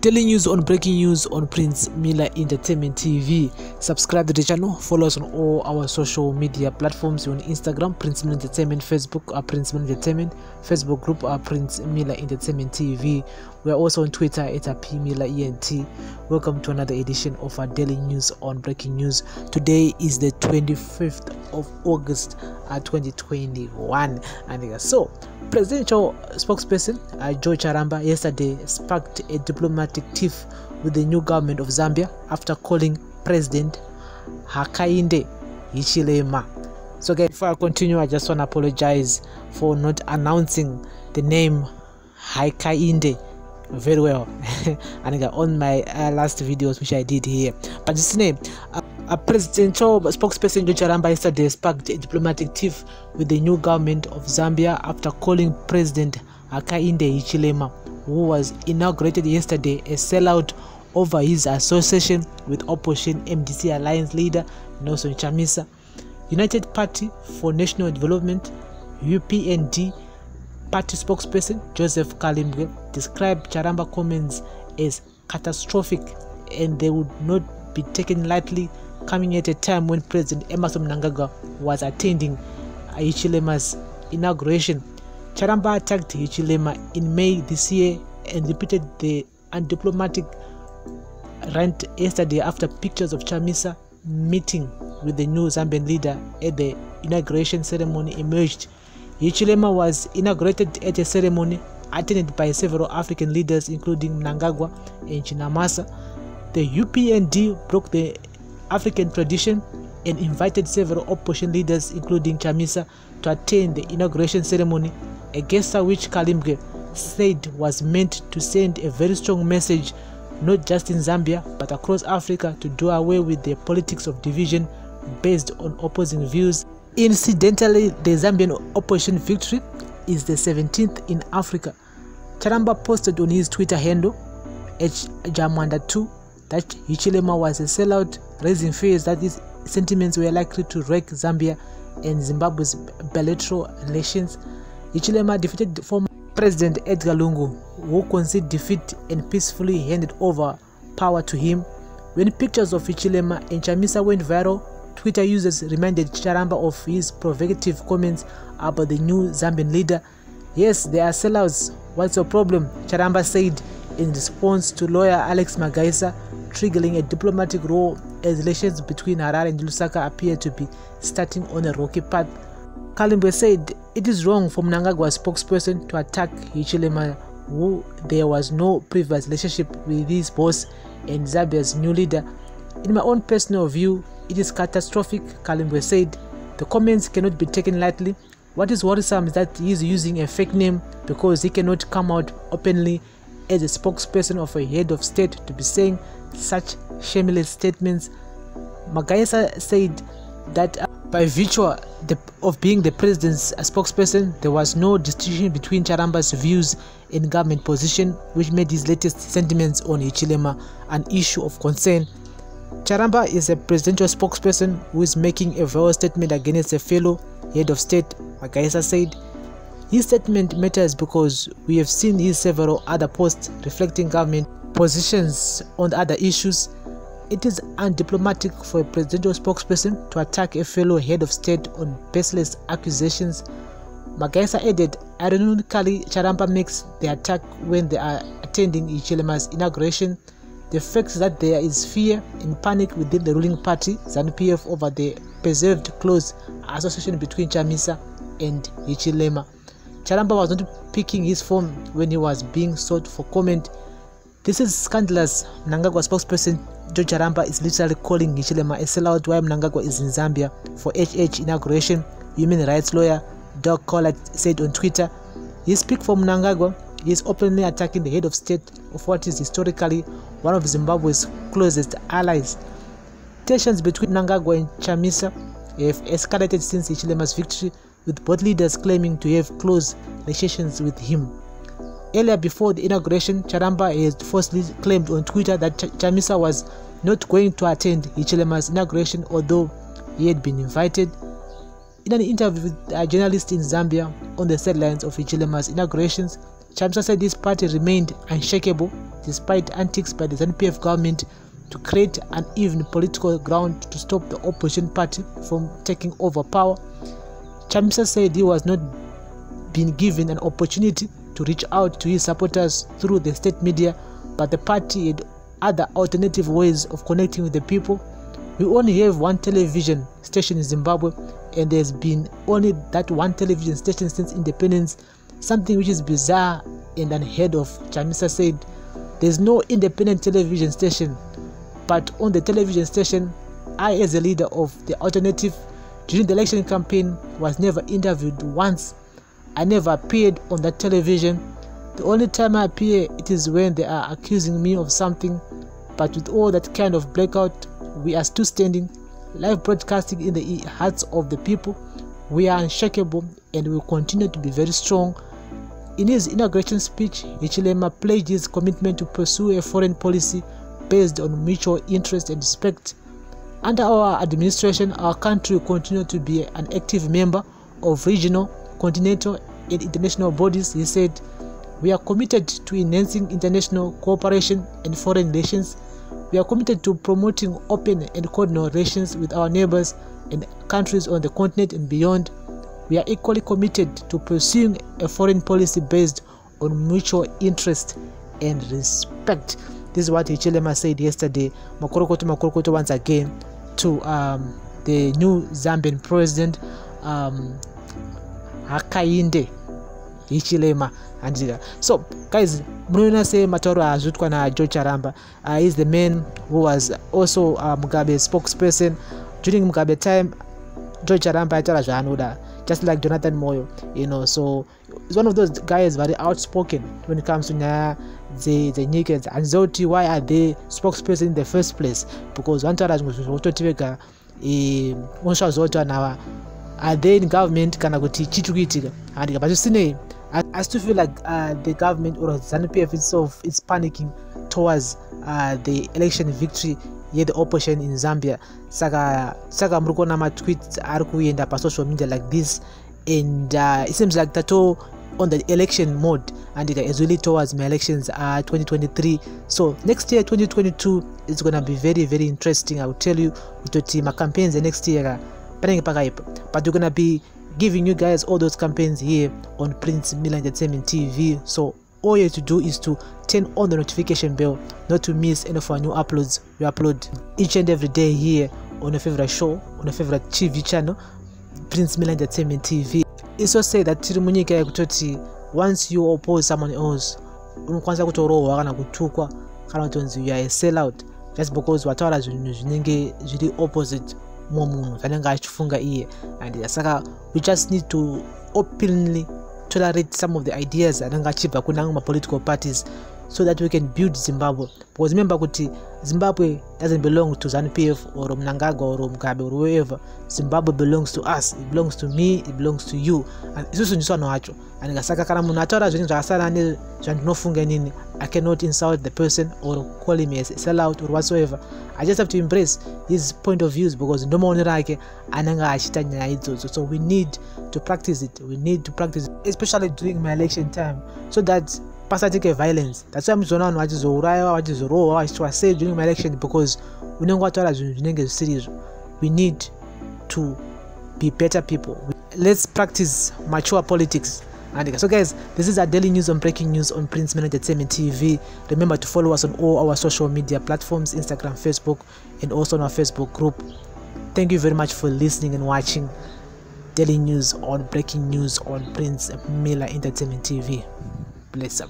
Daily news on breaking news on Prince Miller Entertainment TV. Subscribe to the channel, follow us on all our social media platforms. You're on Instagram, Prince Miller Entertainment, Facebook, Prince Miller Entertainment, Facebook group, Prince Miller Entertainment TV. We are also on Twitter at P Miller ENT. Welcome to another edition of our daily news on breaking news. Today is the 25th of August 2021. And so, presidential spokesperson Joe Charamba yesterday sparked a diplomatic tiff with the new government of Zambia after calling President Hakainde Hichilema. So guys, before I continue, I just want to apologize for not announcing the name Hakainde very well and on my last videos which I did here. But this name, a presidential spokesperson Joe Charamba yesterday sparked a diplomatic tiff with the new government of Zambia after calling President Hakainde Hichilema, who was inaugurated yesterday, a sellout over his association with opposition MDC Alliance leader Nelson Chamisa. United Party for National Development UPND party spokesperson Joseph Kalimbwe described Charamba comments as catastrophic and they would not be taken lightly, coming at a time when President Emerson Mnangagwa was attending Hichilema's inauguration. Charamba attacked Hichilema in May this year and repeated the undiplomatic rant yesterday after pictures of Chamisa meeting with the new Zambian leader at the inauguration ceremony emerged. Hichilema was inaugurated at a ceremony attended by several African leaders including Mnangagwa and Chinamasa. The UPND broke the African tradition and invited several opposition leaders including Chamisa to attend the inauguration ceremony, a gesture which Kalimbwe said was meant to send a very strong message not just in Zambia but across Africa to do away with the politics of division based on opposing views. Incidentally, the Zambian opposition victory is the 17th in Africa. Charamba posted on his Twitter handle @Jamwanda2 that Hichilema was a sellout, raising fears that these sentiments were likely to wreck Zambia and Zimbabwe's bilateral relations. Hichilema defeated former President Edgar Lungu, who conceded defeat and peacefully handed over power to him. When pictures of Hichilema and Chamisa went viral, Twitter users reminded Charamba of his provocative comments about the new Zambian leader. Yes, they are sellouts. What's your problem? Charamba said in response to lawyer Alex Magaisa, triggering a diplomatic row as relations between Harare and Lusaka appear to be starting on a rocky path. Kalimbwe said it is wrong for Mnangagwa's spokesperson to attack Hichilema, who there was no previous relationship with his boss and Zambia's new leader. In my own personal view, it is catastrophic, Kalimbwe said. The comments cannot be taken lightly. What is worrisome is that he is using a fake name because he cannot come out openly as a spokesperson of a head of state to be saying such shameless statements. Magaisa said that by virtue of being the president's spokesperson, there was no distinction between Charamba's views and government position, which made his latest sentiments on Hichilema an issue of concern. Charamba is a presidential spokesperson who is making a viral statement against a fellow head of state, Magaisa said. His statement matters because we have seen his several other posts reflecting government positions on other issues. It is undiplomatic for a presidential spokesperson to attack a fellow head of state on baseless accusations. Magaisa added, ironically, Charamba makes the attack when they are attending Hichilema's inauguration. The fact that there is fear and panic within the ruling party, ZANU-PF, over the preserved close association between Chamisa and Hichilema. Charamba was not picking his phone when he was being sought for comment. This is scandalous. Mnangagwa spokesperson Joe Charamba is literally calling Hichilema a sellout while Mnangagwa is in Zambia for HH inauguration, human rights lawyer Doug Collard said on Twitter. He speaks for Mnangagwa. He is openly attacking the head of state of what is historically one of Zimbabwe's closest allies. Tensions between Mnangagwa and Chamisa have escalated since Hichilema's victory, with both leaders claiming to have close relations with him. Earlier, before the inauguration, Charamba had falsely claimed on Twitter that Chamisa was not going to attend Hichilema's inauguration, although he had been invited. In an interview with a journalist in Zambia on the sidelines of Hichilema's inaugurations, Chamisa said his party remained unshakable despite antics by the ZANU-PF government to create an even political ground to stop the opposition party from taking over power. Chamisa said he was not being given an opportunity to reach out to his supporters through the state media, but the party had other alternative ways of connecting with the people. We only have one television station in Zimbabwe, and there's been only that one television station since independence, something which is bizarre and unheard of. Chamisa said there's no independent television station, but on the television station, I, as a leader of the alternative during the election campaign, was never interviewed once. I never appeared on that television. The only time I appear, it is when they are accusing me of something. But with all that kind of blackout, we are still standing, live broadcasting in the hearts of the people. We are unshakable and will continue to be very strong. In his inauguration speech, Hichilema pledged his commitment to pursue a foreign policy based on mutual interest and respect. Under our administration, our country will continue to be an active member of regional, continental, and international bodies, he said. We are committed to enhancing international cooperation and foreign relations. We are committed to promoting open and cordial relations with our neighbors and countries on the continent and beyond. We are equally committed to pursuing a foreign policy based on mutual interest and respect. This is what Hichilema said yesterday. Makorokoto once again to the new Zambian president, Hakainde Hichilema. And so guys, Muna say Matoro Azutwa na Joe Charamba is the man who was also Mugabe's spokesperson during Mugabe time. Joe Charamba just like Jonathan Moyo, you know. So he's one of those guys very outspoken when it comes to the Nikens and Zoti. Why are they spokesperson in the first place? Because one time are they in government kana kuti chitukitika and but you see I still feel like the government or ZANU-PF itself is panicking towards the election victory here, the opposition in Zambia. Saka mrukona ma tweets are kuyenda pa social media like this, and it seems like that all on the election mode, and it is really towards my elections 2023. So next year 2022 is gonna be very, very interesting. I will tell you with my campaigns the next year, but we're gonna be giving you guys all those campaigns here on Prince Mila Entertainment TV. So all you have to do is to turn on the notification bell not to miss any of our new uploads. We upload each and every day here on your favorite show, on your favorite TV channel, Prince Mila Entertainment TV. It's also said that once you oppose someone else, you are a sellout just because wataala zvinenge zviri opposite munhu vanenge achifunga iye. And saka we just need to openly tolerate some of the ideas anenge achibva kune amwe political parties so that we can build Zimbabwe. Because remember kuti Zimbabwe doesn't belong to ZANU-PF or Mnangagwa or Mugabe or whoever. Zimbabwe belongs to us. It belongs to me. It belongs to you. And isusu ndiswano hacho. And saka kana munhu ataura zvinhu zvakasara nezvandinofunga inini, I cannot insult the person or call him as a sellout or whatsoever. I just have to embrace his point of views because ndo maonero ake anenge achita nyaya idzodzo. So we need to practice it. We need to practice it, especially during my election time, so that pasatike violence. That's why I'm zona no achizouraya achizorowa achiwasay during my election, because unenge wataura zvinhu zvinenge zvisiri. We need to be better people. Let's practice mature politics. And so guys, this is our daily news on breaking news on Prince Mila Entertainment TV. Remember to follow us on all our social media platforms, Instagram, Facebook, and also on our Facebook group. Thank you very much for listening and watching daily news on breaking news on Prince Mila Entertainment TV. Bless up.